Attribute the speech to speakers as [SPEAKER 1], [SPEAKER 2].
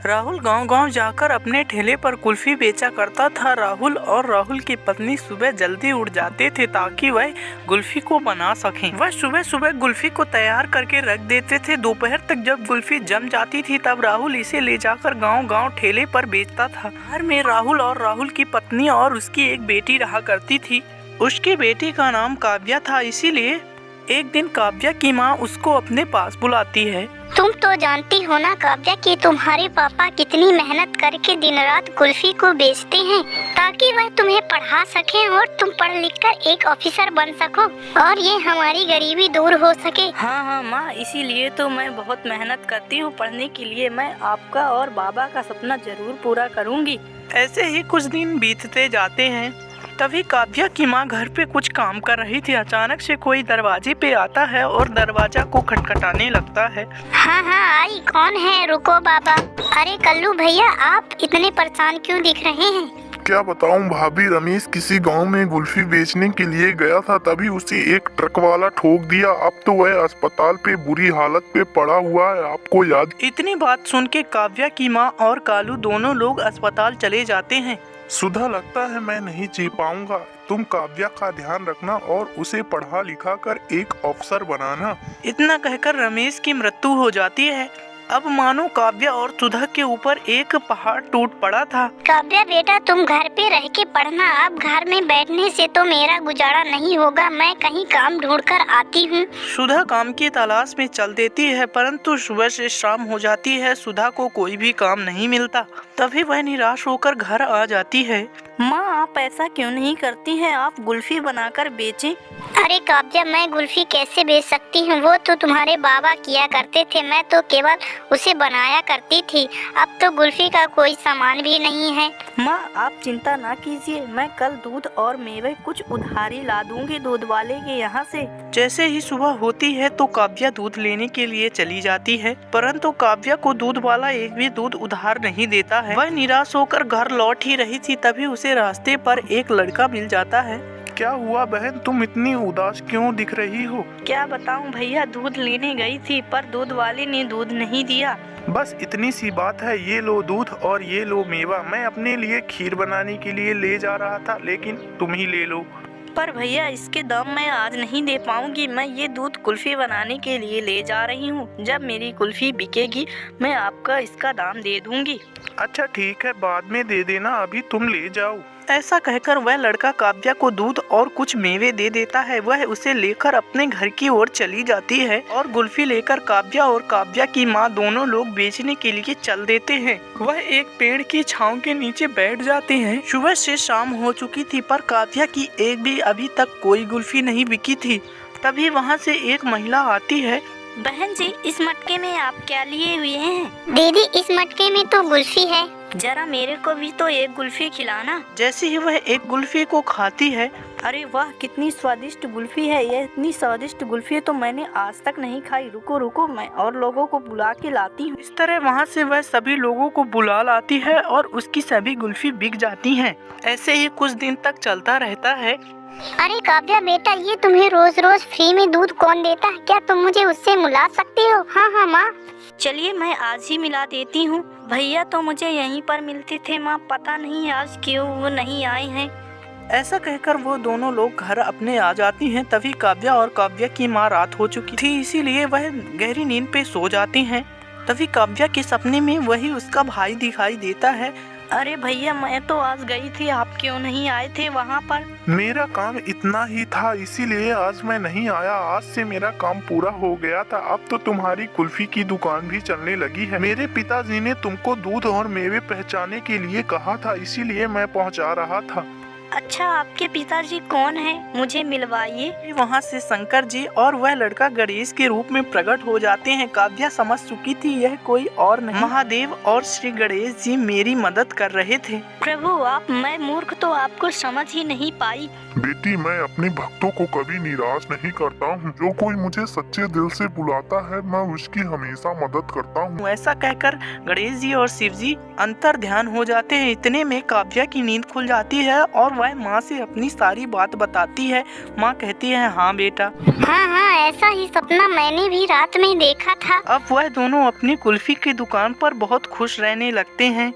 [SPEAKER 1] राहुल गांव-गांव जाकर अपने ठेले पर कुल्फी बेचा करता था। राहुल और राहुल की पत्नी सुबह जल्दी उठ जाते थे ताकि वह कुल्फी को बना सकें। वह सुबह सुबह कुल्फी को तैयार करके रख देते थे। दोपहर तक जब कुल्फी जम जाती थी तब राहुल इसे ले जाकर गांव-गांव ठेले पर बेचता था। घर में राहुल और राहुल की पत्नी और उसकी एक बेटी रहा करती थी। उसकी बेटी का नाम काव्या था। इसीलिए एक दिन काव्या की माँ उसको अपने पास बुलाती है।
[SPEAKER 2] तुम तो जानती हो ना काव्या कि तुम्हारे पापा कितनी मेहनत करके दिन रात कुल्फी को बेचते हैं ताकि वह तुम्हें पढ़ा सके और तुम पढ़ लिख कर एक ऑफिसर बन सको और ये हमारी गरीबी दूर हो सके।
[SPEAKER 3] हाँ माँ, इसीलिए तो मैं बहुत मेहनत करती हूँ पढ़ने के लिए। मैं आपका और बाबा का सपना जरूर पूरा करूँगी।
[SPEAKER 1] ऐसे ही कुछ दिन बीतते जाते हैं। तभी काव्या की माँ घर पे कुछ काम कर रही थी। अचानक से कोई दरवाजे पे आता है और दरवाजा को खटखटाने लगता है।
[SPEAKER 2] हाँ आई, कौन है? रुको बाबा। अरे कल्लू भैया, आप इतने परेशान क्यों दिख रहे हैं?
[SPEAKER 4] क्या बताऊं भाभी, रमेश किसी गांव में कुल्फी बेचने के लिए गया था, तभी उसे एक ट्रक वाला ठोक दिया। अब तो वह अस्पताल पे बुरी हालत पे पड़ा हुआ है। आपको याद?
[SPEAKER 1] इतनी बात सुन के काव्या की माँ और कालू दोनों लोग अस्पताल चले जाते हैं।
[SPEAKER 4] सुधा, लगता है मैं नहीं जी पाऊंगा। तुम काव्या का ध्यान रखना और उसे पढ़ा लिखा कर एक अफसर बनाना।
[SPEAKER 1] इतना कहकर रमेश की मृत्यु हो जाती है। अब मानो काव्या और सुधा के ऊपर एक पहाड़ टूट पड़ा था।
[SPEAKER 2] काव्या बेटा, तुम घर पे रह के पढ़ना। अब घर में बैठने से तो मेरा गुजारा नहीं होगा। मैं कहीं काम ढूंढ कर आती हूँ।
[SPEAKER 1] सुधा काम की तलाश में चल देती है, परंतु सुबह से शाम हो जाती है। सुधा को कोई भी काम नहीं मिलता। तभी वह निराश होकर घर आ जाती है।
[SPEAKER 3] माँ, आप ऐसा क्यों नहीं करती हैं? आप कुल्फी बनाकर बेचें।
[SPEAKER 2] अरे काव्या, मैं कुल्फी कैसे बेच सकती हूँ? वो तो तुम्हारे बाबा किया करते थे, मैं तो केवल उसे बनाया करती थी। अब तो कुल्फी का कोई सामान भी नहीं है।
[SPEAKER 3] माँ, आप चिंता ना कीजिए। मैं कल दूध और मेवे कुछ उधारी ला दूंगी दूध वाले के यहाँ से।
[SPEAKER 1] जैसे ही सुबह होती है तो काव्या दूध लेने के लिए चली जाती है, परंतु काव्या को दूध वाला एक भी दूध उधार नहीं देता है। वह निराश होकर घर लौट ही रही थी, तभी उसे रास्ते पर एक लड़का मिल जाता है।
[SPEAKER 4] क्या हुआ बहन, तुम इतनी उदास क्यों दिख रही हो?
[SPEAKER 3] क्या बताऊं भैया, दूध लेने गई थी पर दूध वाले ने दूध नहीं दिया।
[SPEAKER 4] बस इतनी सी बात है। ये लो दूध और ये लो मेवा। मैं अपने लिए खीर बनाने के लिए ले जा रहा था, लेकिन तुम ही ले लो।
[SPEAKER 3] पर भैया, इसके दाम मैं आज नहीं दे पाऊंगी। मैं ये दूध कुल्फी बनाने के लिए ले जा रही हूँ। जब मेरी कुल्फी बिकेगी मैं आपका इसका दाम दे दूंगी।
[SPEAKER 4] अच्छा ठीक है, बाद में दे देना, अभी तुम ले जाओ।
[SPEAKER 1] ऐसा कहकर वह लड़का काव्या को दूध और कुछ मेवे दे देता है। वह उसे लेकर अपने घर की ओर चली जाती है और कुल्फी लेकर काव्या और काव्या की माँ दोनों लोग बेचने के लिए चल देते हैं। वह एक पेड़ की छांव के नीचे बैठ जाते हैं। सुबह से शाम हो चुकी थी पर काव्या की एक भी अभी तक कोई कुल्फी नहीं बिकी थी। तभी वहाँ से एक महिला आती है।
[SPEAKER 3] बहन जी, इस मटके में आप क्या लिए हुए हैं?
[SPEAKER 2] दीदी, इस मटके में तो कुल्फी है।
[SPEAKER 3] जरा मेरे को भी तो एक कुल्फी खिलाना।
[SPEAKER 1] जैसे ही वह एक कुल्फी को खाती है,
[SPEAKER 3] अरे वाह, कितनी स्वादिष्ट कुल्फी है ये। इतनी स्वादिष्ट कुल्फी तो मैंने आज तक नहीं खाई। रुको रुको, मैं और लोगों को बुला के लाती हूँ।
[SPEAKER 1] इस तरह वहाँ से वह सभी लोगों को बुला लाती है और उसकी सभी कुल्फी बिक जाती हैं। ऐसे ही कुछ दिन तक चलता रहता है।
[SPEAKER 2] अरे काव्या बेटा, ये तुम्हें रोज रोज फ्री में दूध कौन देता है? क्या तुम मुझे उससे मिला सकती हो? हाँ माँ।
[SPEAKER 3] चलिए मैं आज ही मिला देती हूँ। भैया तो मुझे यहीं पर मिलते थे माँ, पता नहीं आज क्यों वो नहीं आए हैं।
[SPEAKER 1] ऐसा कहकर वो दोनों लोग घर अपने आ जाती हैं। तभी काव्या और काव्या की माँ रात हो चुकी थी, इसीलिए वह गहरी नींद पे सो जाती हैं। तभी काव्या के सपने में वही उसका भाई दिखाई देता है।
[SPEAKER 3] अरे भैया, मैं तो आज गई थी, आप क्यों नहीं आए थे वहाँ पर?
[SPEAKER 4] मेरा काम इतना ही था, इसीलिए आज मैं नहीं आया। आज से मेरा काम पूरा हो गया था। अब तो तुम्हारी कुल्फी की दुकान भी चलने लगी है। मेरे पिताजी ने तुमको दूध और मेवे पहुँचाने के लिए कहा था, इसीलिए मैं पहुँचा रहा था।
[SPEAKER 3] अच्छा, आपके पिताजी कौन है? मुझे मिलवाइए।
[SPEAKER 1] वहाँ से शंकर जी और वह लड़का गणेश के रूप में प्रकट हो जाते हैं। काव्या समझ चुकी थी यह कोई और नहीं, महादेव और श्री गणेश जी मेरी मदद कर रहे थे।
[SPEAKER 3] प्रभु, मैं मूर्ख तो आपको समझ ही नहीं पाई।
[SPEAKER 4] बेटी, मैं अपने भक्तों को कभी निराश नहीं करता हूँ। जो कोई मुझे सच्चे दिल से बुलाता है, मैं उसकी हमेशा मदद करता हूँ।
[SPEAKER 1] ऐसा कहकर गणेश जी और शिव जी अंतर ध्यान हो जाते हैं। इतने में काव्या की नींद खुल जाती है और वह माँ से अपनी सारी बात बताती है। माँ कहती है हाँ बेटा।
[SPEAKER 2] हाँ हाँ, ऐसा ही सपना मैंने भी रात में देखा था।
[SPEAKER 1] अब वह दोनों अपनी कुल्फी की दुकान पर बहुत खुश रहने लगते हैं।